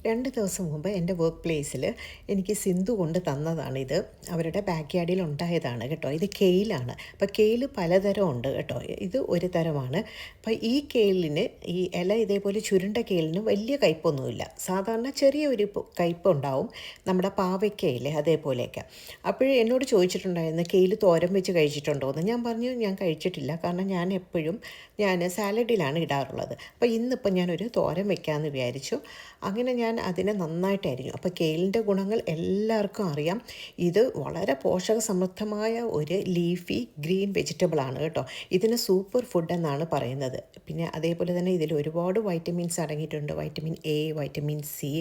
2 ദിവസം മുമ്പ് എൻ്റെ വർക്ക് പ്ലേസിൽ എനിക്ക് സിന്ധു കൊണ്ട് തന്നതാണിത്. അവരുടെ ബാക്ക് യാർഡിൽ ഉണ്ടായതാണ് കേട്ടോ. ഇത് കെയിലാണ്. അപ്പോൾ കെയിൽ പലതരം ഉണ്ട് കേട്ടോ. ഇത് ഒരു തരമാണ്. അപ്പോൾ ഈ കെയിലിന് ഈ ഇല ഇതേപോലെ ചുരുണ്ട കെയിലിന് വലിയ കയ്പൊന്നുമില്ല. സാധാരണ ചെറിയൊരു കയ്പ് ഉണ്ടാവും, നമ്മുടെ പാവയ്ക്കയില്ലേ അതേപോലെയൊക്കെ. അപ്പോഴേ എന്നോട് ചോദിച്ചിട്ടുണ്ടായിരുന്നു കെയിൽ തോരൻ വെച്ച് കഴിച്ചിട്ടുണ്ടോ എന്ന്. ഞാൻ പറഞ്ഞു ഞാൻ കഴിച്ചിട്ടില്ല, കാരണം ഞാൻ എപ്പോഴും സാലഡിലാണ് ഇടാറുള്ളത്. അപ്പോൾ ഇന്നിപ്പോൾ ഞാനൊരു തോരൻ വെക്കാമെന്ന് വിചാരിച്ചു. അങ്ങനെ ഞാൻ അതിനെ നന്നായിട്ട് അരിഞ്ഞു. അപ്പോൾ കെയിലിൻ്റെ ഗുണങ്ങൾ എല്ലാവർക്കും അറിയാം. ഇത് വളരെ പോഷക സമൃദ്ധമായ ഒരു ലീഫി ഗ്രീൻ വെജിറ്റബിളാണ് കേട്ടോ. ഇതിന് സൂപ്പർ ഫുഡ് എന്നാണ് പറയുന്നത്. പിന്നെ അതേപോലെ തന്നെ ഇതിൽ ഒരുപാട് വൈറ്റമിൻസ് അടങ്ങിയിട്ടുണ്ട്. Vitamin A, vitamin C.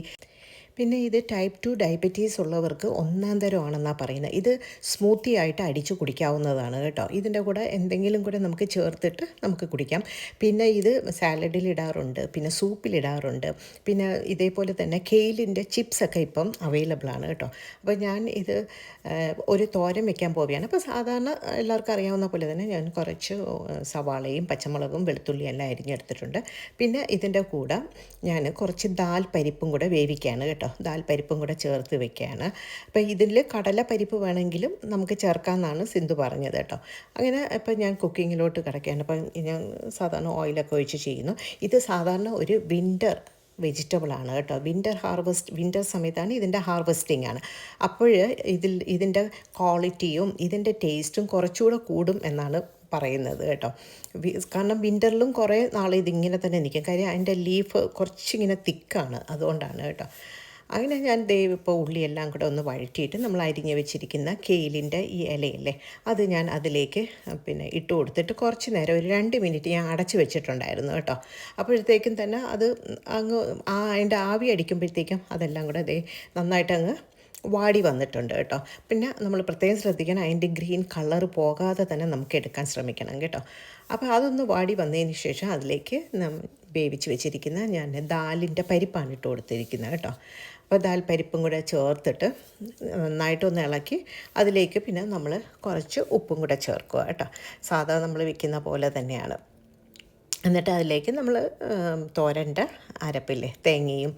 പിന്നെ ഇത് ടൈപ്പ് 2 ഡയബറ്റീസ് ഉള്ളവർക്ക് ഒന്നാം തരമാണെന്നാണ് പറയുന്നത്. ഇത് സ്മൂത്തി ആയിട്ട് അടിച്ച് കുടിക്കാവുന്നതാണ് കേട്ടോ. ഇതിൻ്റെ കൂടെ എന്തെങ്കിലും കൂടെ നമുക്ക് ചേർത്തിട്ട് നമുക്ക് കുടിക്കാം. പിന്നെ ഇത് സാലഡിലിടാറുണ്ട്, പിന്നെ സൂപ്പിലിടാറുണ്ട്. പിന്നെ ഇതേപോലെ തന്നെ കെയിലിൻ്റെ ചിപ്സൊക്കെ ഇപ്പം അവൈലബിൾ ആണ് കേട്ടോ. അപ്പോൾ ഞാൻ ഇത് ഒരു തോരൻ വെക്കാൻ പോവുകയാണ്. അപ്പോൾ സാധാരണ എല്ലാവർക്കും അറിയാവുന്ന പോലെ തന്നെ ഞാൻ കുറച്ച് സവാളയും പച്ചമുളകും വെളുത്തുള്ളിയും എല്ലാം അരിഞ്ഞെടുത്തിട്ടുണ്ട്. പിന്നെ ഇതിൻ്റെ കൂടെ ഞാൻ കുറച്ച് ദാൽ പരിപ്പും കൂടെ വേവിക്കുകയാണ് കേട്ടോ. ദാൽ പരിപ്പും കൂടെ ചേർത്ത് വെക്കുകയാണ്. അപ്പോൾ ഇതിൽ കടല പരിപ്പ് വേണമെങ്കിലും നമുക്ക് ചേർക്കാമെന്നാണ് സിന്ധു പറഞ്ഞത് കേട്ടോ. അങ്ങനെ ഇപ്പം ഞാൻ കുക്കിങ്ങിലോട്ട് കിടക്കുകയാണ്. അപ്പം ഞാൻ സാധാരണ ഓയിലൊക്കെ ഒഴിച്ച് ചെയ്യുന്നു. ഇത് സാധാരണ ഒരു വിൻ്റർ വെജിറ്റബിളാണ് കേട്ടോ. വിൻ്റർ സമയത്താണ് ഇതിൻ്റെ ഹാർവെസ്റ്റിംഗ് ആണ്. അപ്പോൾ ഇതിൻ്റെ ക്വാളിറ്റിയും ഇതിൻ്റെ ടേസ്റ്റും കുറച്ചുകൂടെ കൂടും എന്നാണ് പറയുന്നത് കേട്ടോ. കാരണം വിൻ്ററിലും കുറേ നാൾ ഇതിങ്ങനെ തന്നെ നിൽക്കും. കാര്യം അതിൻ്റെ ലീഫ് കുറച്ചിങ്ങനെ തിക്കാണ്, അതുകൊണ്ടാണ് കേട്ടോ. അങ്ങനെ ഞാൻ ഇപ്പോൾ ഉള്ളിയെല്ലാം കൂടെ ഒന്ന് വഴറ്റിയിട്ട് നമ്മൾ അരിഞ്ഞ് വെച്ചിരിക്കുന്ന കെയിലിൻ്റെ ഈ ഇലയില്ലേ അത് ഞാൻ അതിലേക്ക് പിന്നെ ഇട്ട് കൊടുത്തിട്ട് കുറച്ച് നേരം ഒരു 2 മിനിറ്റ് ഞാൻ അടച്ച് വെച്ചിട്ടുണ്ടായിരുന്നു കേട്ടോ. അപ്പോഴത്തേക്കും തന്നെ അത് അങ്ങ് അതിൻ്റെ ആവി അടിക്കുമ്പോഴത്തേക്കും അതെല്ലാം കൂടെ നന്നായിട്ട് അങ്ങ് വാടി വന്നിട്ടുണ്ട് കേട്ടോ. പിന്നെ നമ്മൾ പ്രത്യേകം ശ്രദ്ധിക്കണം, അതിൻ്റെ ഗ്രീൻ കളർ പോകാതെ തന്നെ നമുക്ക് എടുക്കാൻ ശ്രമിക്കണം കേട്ടോ. അപ്പോൾ അതൊന്ന് വാടി വന്നതിന് ശേഷം അതിലേക്ക് വേവിച്ച് വെച്ചിരിക്കുന്ന ഞാൻ ദാലിൻ്റെ പരിപ്പാണ് ഇട്ട് കൊടുത്തിരിക്കുന്നത് കേട്ടോ. അപ്പോൾ ദാൽ പരിപ്പും കൂടെ ചേർത്തിട്ട് നന്നായിട്ടൊന്ന് ഇളക്കി അതിലേക്ക് പിന്നെ നമ്മൾ കുറച്ച് ഉപ്പും കൂടെ ചേർക്കുക കേട്ടോ. സാധാരണ നമ്മൾ വെക്കുന്ന പോലെ തന്നെയാണ്. എന്നിട്ട് അതിലേക്ക് നമ്മൾ തോരൻ്റെ അരപ്പില്ലേ, തേങ്ങയും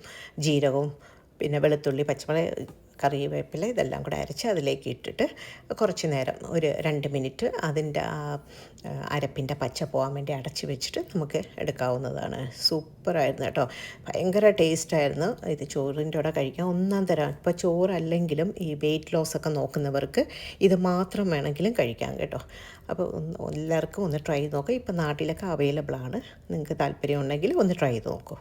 ജീരകവും പിന്നെ വെളുത്തുള്ളി, പച്ചമുളക്, കറിവേപ്പില ഇതെല്ലാം കൂടെ അരച്ച് അതിലേക്ക് ഇട്ടിട്ട് കുറച്ച് നേരം ഒരു 2 മിനിറ്റ് അതിൻ്റെ അരപ്പിൻ്റെ പച്ച പോകാൻ വേണ്ടി അടച്ച് വെച്ചിട്ട് നമുക്ക് എടുക്കാവുന്നതാണ്. സൂപ്പറായിരുന്നു കേട്ടോ. ഭയങ്കര ടേസ്റ്റായിരുന്നു. ഇത് ചോറിൻ്റെ കൂടെ കഴിക്കാൻ ഒന്നാം തരം. ഇപ്പോൾ ചോറല്ലെങ്കിലും ഈ വെയിറ്റ് ലോസൊക്കെ നോക്കുന്നവർക്ക് ഇത് മാത്രം വേണമെങ്കിലും കഴിക്കാം കേട്ടോ. അപ്പോൾ എല്ലാവർക്കും ഒന്ന് ട്രൈ ചെയ്ത് നോക്കാം. ഇപ്പോൾ നാട്ടിലൊക്കെ അവൈലബിളാണ്. നിങ്ങൾക്ക് താല്പര്യം ഉണ്ടെങ്കിൽ ഒന്ന് ട്രൈ ചെയ്ത് നോക്കൂ.